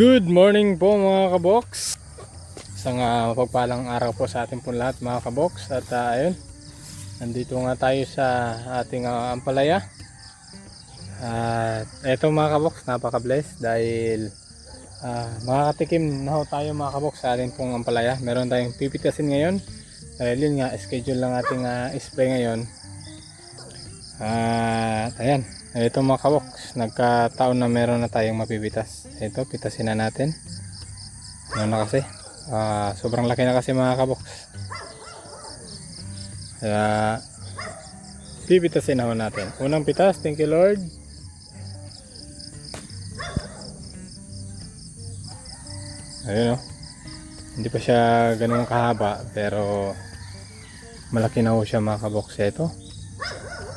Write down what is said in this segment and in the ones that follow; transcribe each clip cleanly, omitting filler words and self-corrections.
Good morning po mga kabox. Isang mapagpalang araw po sa ating po lahat mga kabox. At ayun, nandito nga tayo sa ating ampalaya. At eto mga kabox, napaka-bless dahil makakatikim na ho tayo mga kabox sa ating pong ampalaya. Meron tayong pipitasin ngayon dahil yun nga, schedule lang ating spray ngayon. At ayan, ito mga kabox, nagkataon na meron na tayong mapipitas. Ito, pitasin na natin. Ano na kasi, sobrang laki na kasi mga kabox. Kaya pipitasin na ho natin. Unang pitas, thank you Lord. Ayun o, hindi pa siya ganun kahaba pero malaki na ho siya mga kabox. Ito,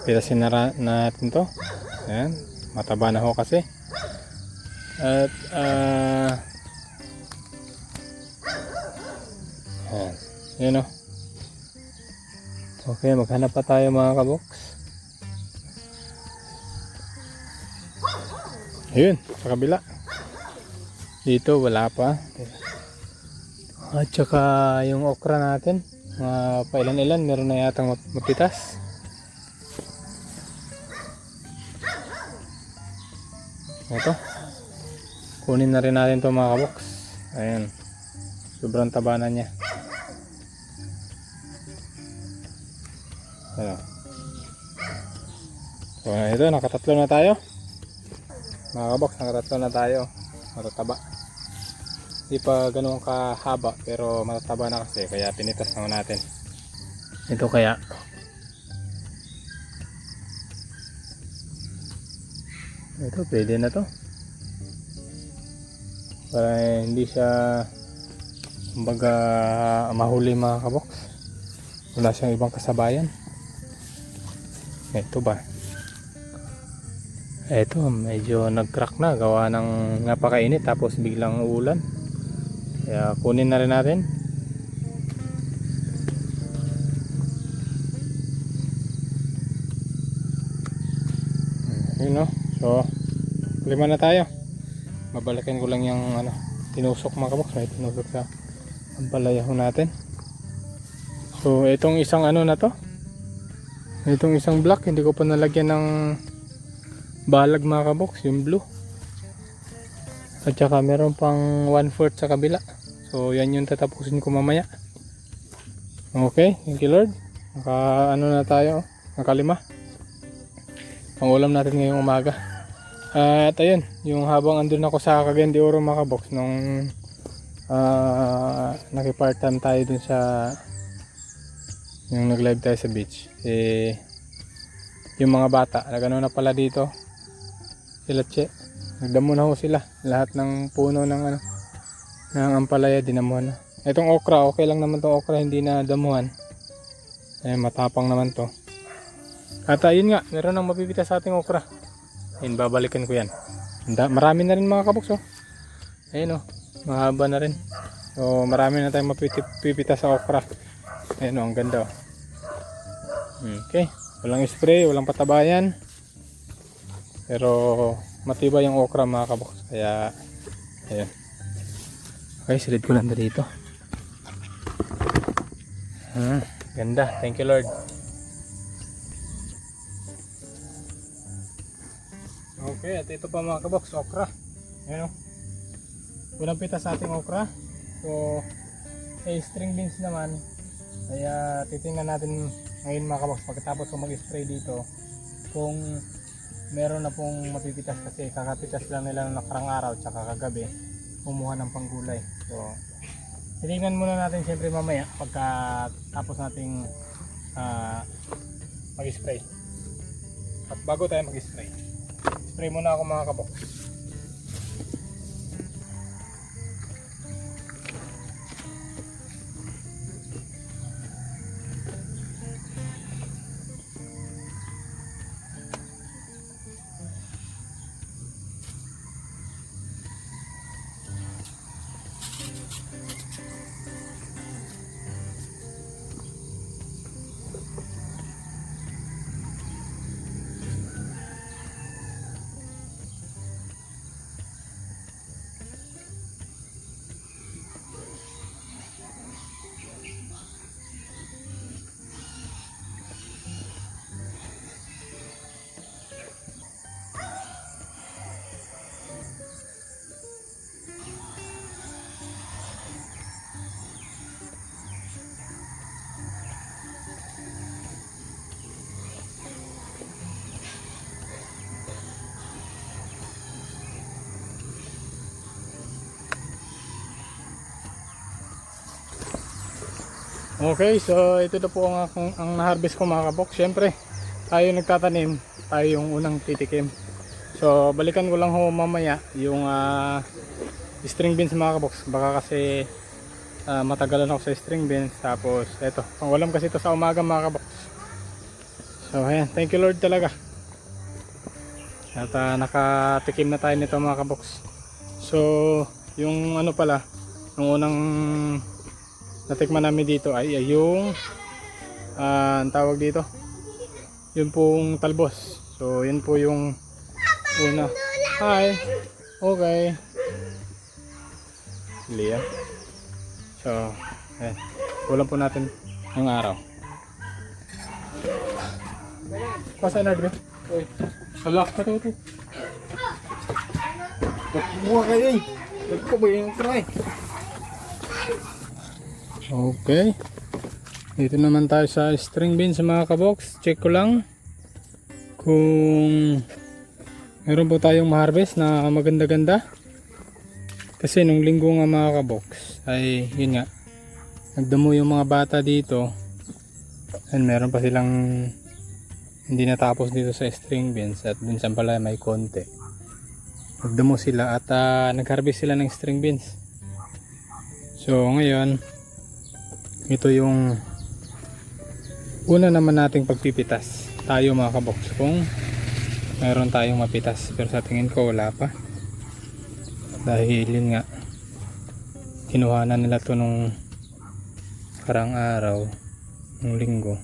pitasin na natin to. Ayan, mataba na ho kasi. At ayan, yun o. Okay, maghanap pa tayo mga kabox. Ayun, sa kabila. Dito wala pa. At saka yung okra natin, pailan-ilan meron na yatang mapitas. Ito, kunin na rin natin to mga kabox. Ayan, sobrang taba na niya. Ayan. So ito, nakatatlo na tayo mga kabox, nakatatlo na tayo. Matataba, hindi pa ganun kahaba pero matataba na kasi, kaya pinitas na natin ito. Kaya ito, pwede na to para hindi siya kumbaga mahuli mga kabox. Wala siyang ibang kasabayan. Ito ba, ito medyo nag-crack na gawa ng napakainit tapos biglang uulan, kaya kunin na rin natin. Yun o. So, lima na tayo. Babalikin ko lang yung tinusok mga kabox. May tinusok sa ampalaya natin. So, itong isang na to, itong isang block, hindi ko pa nalagyan ng balag mga kabox, yung blue. At saka meron pang 1/4 sa kabila. So, yan yung tatapusin ko mamaya. Okay, thank you Lord. Naka na tayo, nakalima. Ang ulam natin ngayong umaga. At ayun, yung habang andun ako sa Cagayan de Oro mga kabox, nung nakipart-time tayo dun sa yung nag-live tayo sa beach, yung mga bata nagano na pala dito sila, nagdamo na ho sila. Lahat ng puno ng ng ampalaya dinamuhan na. Itong okra, okay lang naman tong okra, hindi na damuhan. Matapang naman to. At ayun nga, meron nang mapipitas sa ating okra. Ayun, babalikan ko yan. Marami na rin mga kabox oh. Ayun oh, mahaba na rin. So marami na tayong mapipitas sa okra. Ayun oh, ang ganda oh. Okay, walang spray, walang patabayan, pero matibay yung okra mga kabox. Kaya ayun. Okay, silid ko lang dito. Ganda, thank you Lord. Okay, at ito pa mga kabox, okra. Ayan o, unang pitas sa ating okra. So string beans naman, kaya titingnan natin ngayon mga kabox pagkatapos ko mag-spray dito kung meron na pong mapipitas, kasi kakapitas lang nila ng nakarang araw tsaka kagabi kumuha ng panggulay. So titingnan muna natin siyempre mamaya pagkatapos nating mag-spray. At bago tayo mag-spray, spray muna ako mga kabox. Okay, so ito na po ang na-harvest ko mga kabox. Siyempre, tayo nagtatanim, tayo yung unang titikim. So, balikan ko lang ho mamaya yung string beans mga kabox. Baka kasi matagalan ako sa string beans. Tapos, eto, pangwalam kasi ito sa umaga mga kabox. So, ayan, thank you Lord talaga. At nakatikim na tayo nito mga kabox. So, yung ano pala, yung unang natikman namin dito ay yung ang tawag dito, yun pong talbos. So yun po yung una. Hi. Okay. Liam. So eh, kulang po natin yung araw. Pasa na dito. Uy. Hala, ito. Buha kayo eh. Nagko ba yung try? Okay. Dito naman tayo sa string beans mga kabox. Check ko lang kung meron po tayong ma-harvest na maganda-ganda. Kasi nung linggo nga mga kabox ay yun nga, nagdamo yung mga bata dito. And meron pa silang hindi natapos dito sa string beans. At dun sa pala may konti. Nagdamo sila at nag-harvest sila ng string beans. So ngayon, ito yung una naman nating pagpipitas tayo mga kabox kung meron tayong mapitas, pero sa tingin ko wala pa dahil yun nga kinuhanan nila to nung karang araw nung linggo.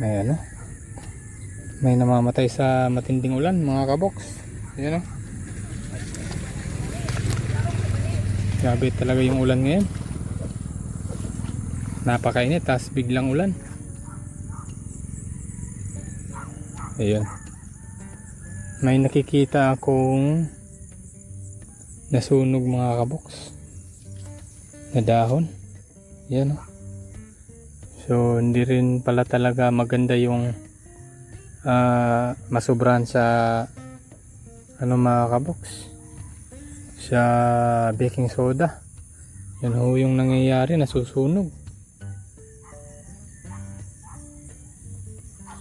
May ano, may namamatay sa matinding ulan mga kabox. Ayan o, grabe talaga yung ulan ngayon. Napakainit, tapos biglang ulan. Ayun. May nakikita akong nasunog mga kabox na dahon. Yan o. So hindi rin pala talaga maganda yung masubrahan sa ano mga kabox, sa baking soda. Yan ho yung nangyayari, nasusunog.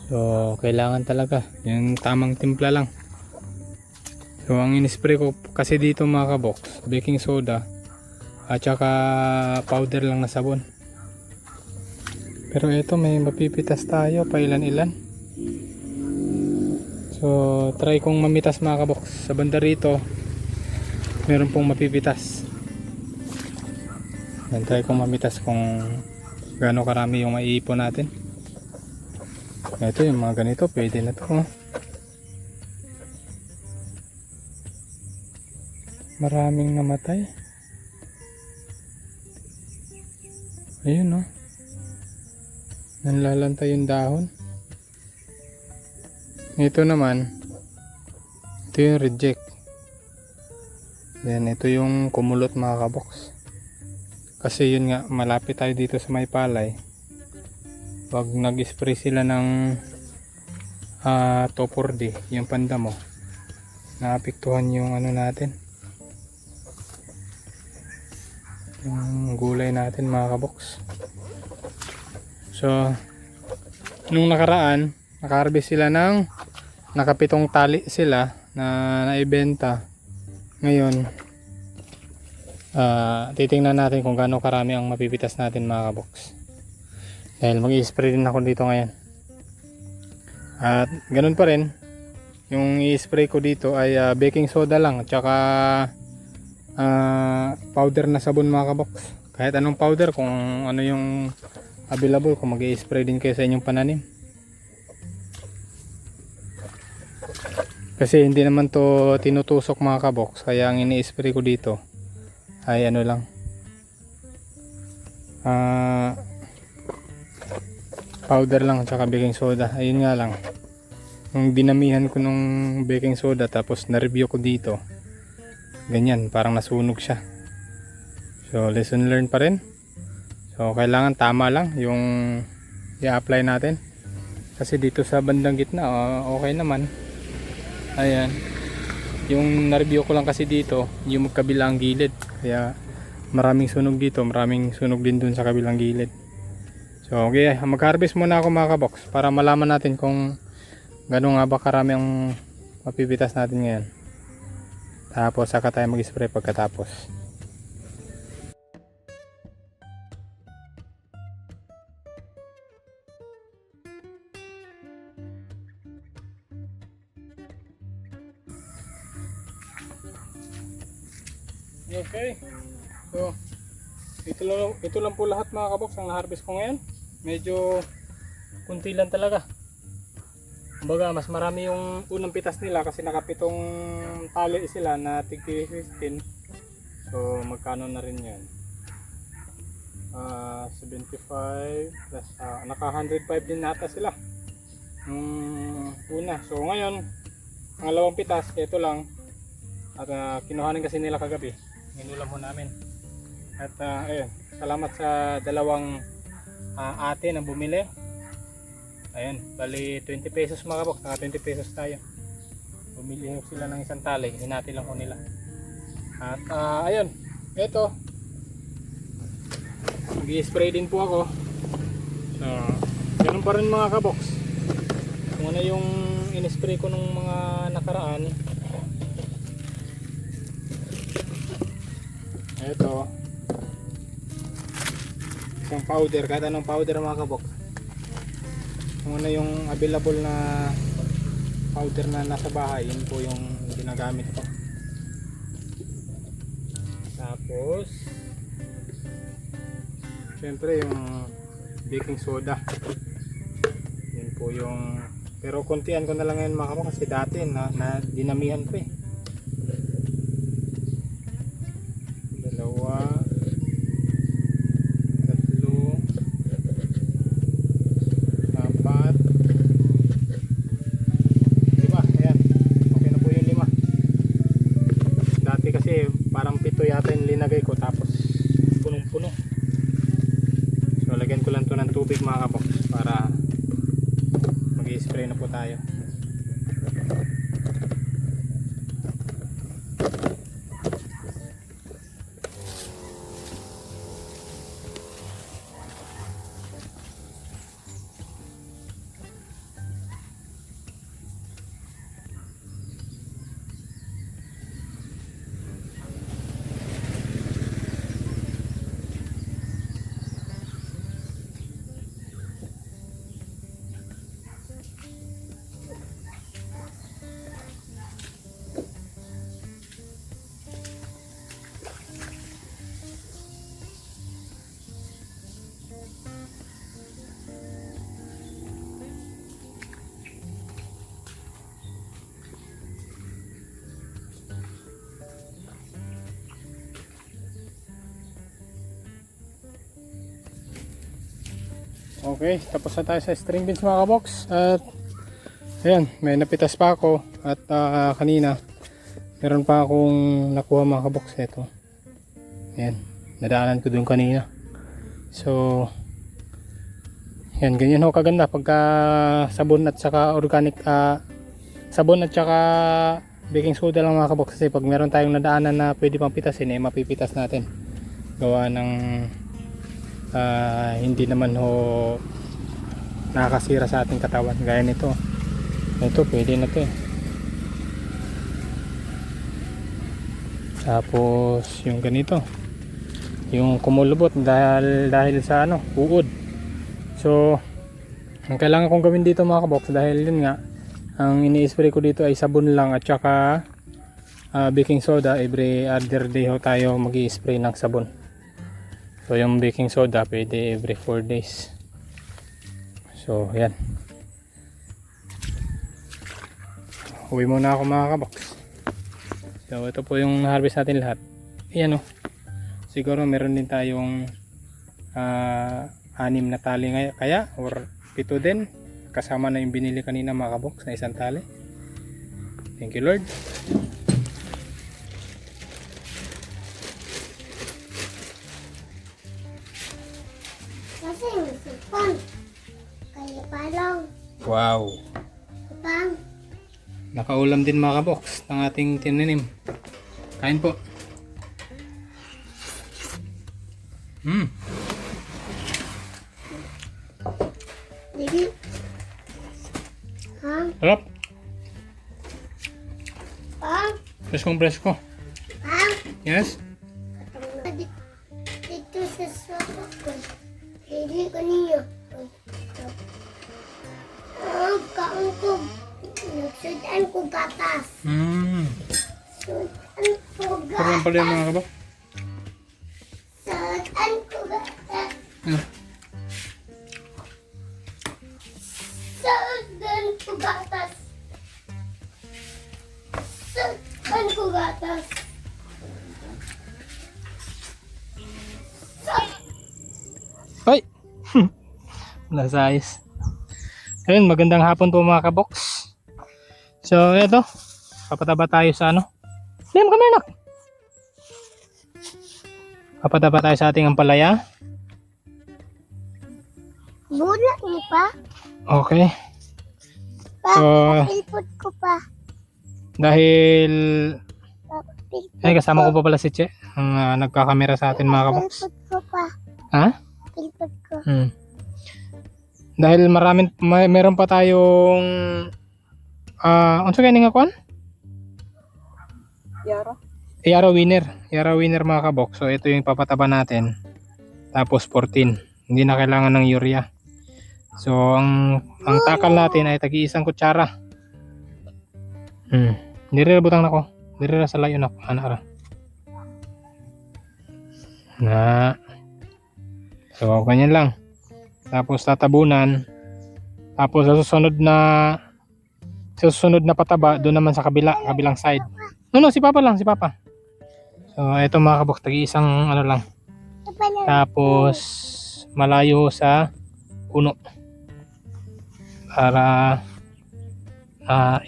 So kailangan talaga yung tamang timpla lang. So ang in-spray ko kasi dito mga kabox, baking soda at saka powder lang na sabon. Pero ito may mapipitas tayo pa ilan-ilan. So try kong mamitas mga kabox. Sa banda rito meron pong mapipitas. And try kong mamitas kung gaano karami yung maiipon natin. Ito yung mga ganito, pwede na to. Oh. Maraming namatay. Ayun oh. Nanlalantay yung dahon. Ito naman, ito yung reject. Yan, ito yung kumulot mga kabox. Kasi yun nga, malapit tayo dito sa may palay. Pag nag-spray sila ng Topor-D, yung pandamo, naapektuhan yung ano natin, yung gulay natin mga kabox. So nung nakaraan naka-harvest sila ng nakapitong tali sila na naibenta. Ngayon titingnan natin kung gaano karami ang mapipitas natin mga kabox. Dahil mag-i-spray din ako dito ngayon. At ganun pa rin, yung i-spray ko dito ay baking soda lang at saka powder na sabon mga kabox. Kahit anong powder, kung ano yung available, kung mag-i-spray din kayo sa inyong pananim. Kasi hindi naman to tinutusok mga kabox, kaya ang ini-spray ko dito ay ano lang, powder lang at saka baking soda. Ayun nga lang, nung dinamihan ko nung baking soda tapos na-review ko dito, ganyan, parang nasunog siya. So lesson learned pa rin. So kailangan tama lang yung i-apply natin. Kasi dito sa bandang gitna okay naman. Ayan, yung na-review ko lang kasi dito yung magkabilang gilid, kaya maraming sunog dito, maraming sunog din dun sa kabilang gilid. So okay, mag-harvest muna ako mga kabox para malaman natin kung gano'n nga ba karami ang mapipitas natin ngayon. Tapos saka tayo mag-spray pagkatapos. Okay. So, ito lang po lahat mga kabox ang na-harvest ko ngayon. Medyo kunti lang talaga. Kumbaga, mas marami yung unang pitas nila kasi nakapitong tali sila na tig 15. So, magkano na rin yan? 75 plus naka 105 din nata sila. Una. So, ngayon, ang 2 pitas, ito lang. At kinuhanin kasi nila kagabi. Inulam ho namin. At ayun, salamat sa dalawang ate na bumili. Ayun, bali 20 pesos mga kabox, naka 20 pesos tayo. Bumili ho sila ng isang tali, hinati lang ho nila. At ayun, ito. Mag-i-spray din po ako. So, ganun pa rin mga kabox. Kung ano yung in-spray ko nung mga nakaraan. Ito. Isang powder, kahit anong powder mga kabok. Kung ano yung available na powder na nasa bahay, yun po yung ginagamit ko. Tapos syempre yung baking soda. Yun po yung, pero kontian ko na lang ngayon mga kabok kasi dati na dinamihan ko eh. Dalawa, tatlo, apat, 5. Ayan, okay na po yung 5. Dati kasi parang 7 yata yung linagay ko tapos punong-puno. So lagyan ko lang to ng tubig mga kabox para mag-i-spray na po tayo. Okay, tapos na tayo sa string beans mga kabox. At ayan, may napitas pa ako. At kanina meron pa akong nakuha mga kabox. Ito, ayan, nadaanan ko dun kanina. So ayan, ganyan ho kaganda pagka sabon at saka organic, sabon at saka baking soda lang mga kabox. Kasi pag meron tayong nadaanan na pwede pang pitasin, eh mapipitas natin gawa ng hindi naman ho nakakasira sa ating katawan gaya nito. Ito pwede na to eh. Tapos yung ganito, yung kumulubot dahil sa uod. So ang kailangan kong gawin dito mga kabox, dahil yun nga ang ini-spray ko dito ay sabon lang at saka baking soda. Every other day ho tayo mag-i-spray ng sabon. So yung baking soda pwede every 4 days. So yan, uwi muna ako mga kabox. So ito po yung harvest natin lahat. Ayan o, siguro meron din tayong 6 na tali kaya or 7 din, kasama na yung binili kanina mga kabox na isang tali. Thank you Lord. Wow, nakaulam din mga kabox ng ating tinanim. Kain po. Mm. Hindi. Ha? Sarap. Ha? Presko. Ha? Yes? Dito sa sofa ko. Hindi ko niyo. Kaon ko. Nagsudan ko gatas. Mm. Sudan ko Parang pala yung gatas. mga kabok. Sudan ko gatas. Yeah. Sudan ko gatas. Sudan ko gatas. Ay! Nasa ayos. Ayun, magandang hapon po mga kaboks. So, eto. Papataba tayo sa ano. Liam, come here, nak. Papataba tayo sa ating ampalaya. Bulat mo pa? Okay. Pa, So, pilpot ko pa. dahil Pilpot ay kasama ko pa pala si Che, ang nagkakamera sa atin mga kaboks. Pilpot ko pa. Ha? Pilpot ko. Dahil meron pa tayong unsa kay nga kuan? Yara winner mga kabok. So ito yung papataba natin. Tapos 14. Hindi na kailangan ng urea. So ang takal natin ay tagi-isang kutsara. Diri butang nako. Diri sa layo nak ana ra. Na. So ganyan lang. Tapos tatabunan. Tapos sa susunod na pataba doon naman sa kabilang side. No, si Papa lang, si Papa. So ito mga kabok, tagi-isang ano lang. Tapos malayo sa puno. Para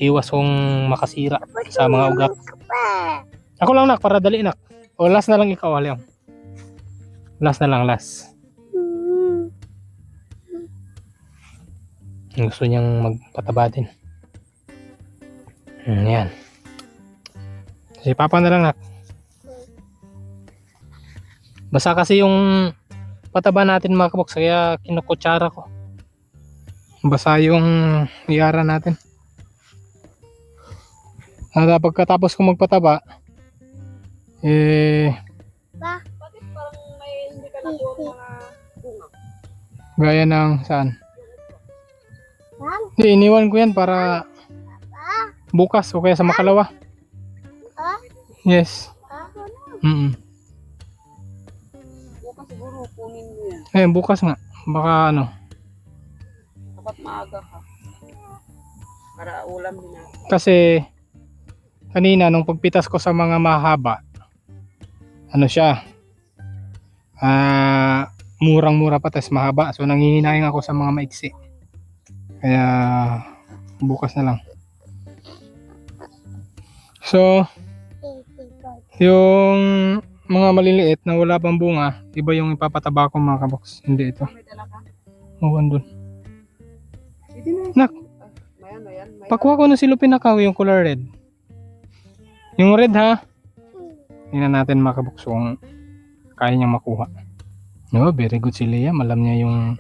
iwas kong makasira sa mga ugat. Ako lang nak, para dali nak. O last na lang ikaw, Leon. Last na lang, last. Gusto niyang magpataba din. Yan. Si Papa na lang nak. Basa kasi yung pataba natin mga kaboks, kaya kinukutsara ko. Basa yung yara natin. Pagkatapos ko magpataba, Ba? Bakit parang may hindi ka nakuha mga bunga? gaya ng saan? Ma'am? Hindi, iniwan ko yan para bukas o kaya sa makalawa. Ah? Yes. Ah? Bukas siguro kunin mo yan. Bukas nga. Baka ano. Dapat maaga ka. Para ulam din natin. Kasi kanina nung pagpitas ko sa mga mahaba, ano siya, murang-mura pa, tas mahaba. So nangihinayang ako sa mga maiksi. Kaya bukas na lang. So yung mga maliliit na wala pang bunga, iba yung ipapataba ko mga kaboks. Hindi ito. May dala ka? Huwag dun. Hindi na. Nak, Mayan. pakuha ko na si Lupin Nakaw yung color red. Yung red ha. Tingnan natin mga kaboks kung kaya niyang makuha. No, very good si Leah. Alam niya yung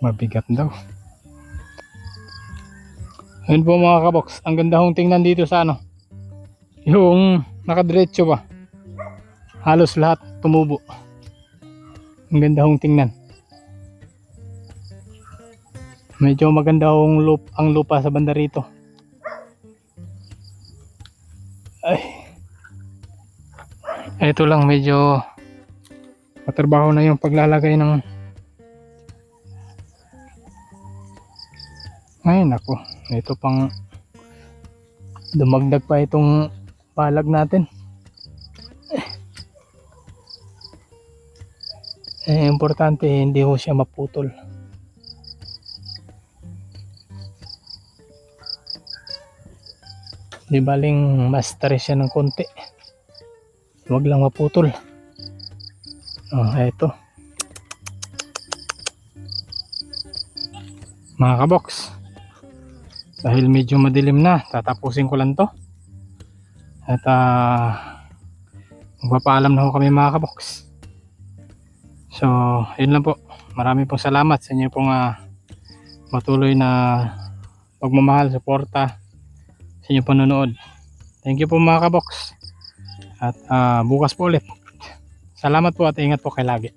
mabigat daw. Ayun po mga kaboks. Ang ganda hong tingnan dito sa ano. Yung nakadiretso ba. Halos lahat tumubo. Ang ganda hong tingnan. Medyo maganda hong ang lupa sa banda rito. Ay. Ito lang medyo matrabaho na yung paglalagay ng ay nako, ito pang dumagdag pa itong palag natin. Importante hindi ho siya maputol. Di baling ma-stress siya ng konti. Huwag lang maputol. Ito. Mga kaboks. Dahil medyo madilim na, tatapusin ko lang to. At magpapaalam na ho kami mga kaboks. So, yun lang po. Marami pong salamat sa inyo pong matuloy na pagmamahal, suporta sa inyo panonood. Thank you po mga kabox. At bukas po ulit. Salamat po at ingat po kayo lagi.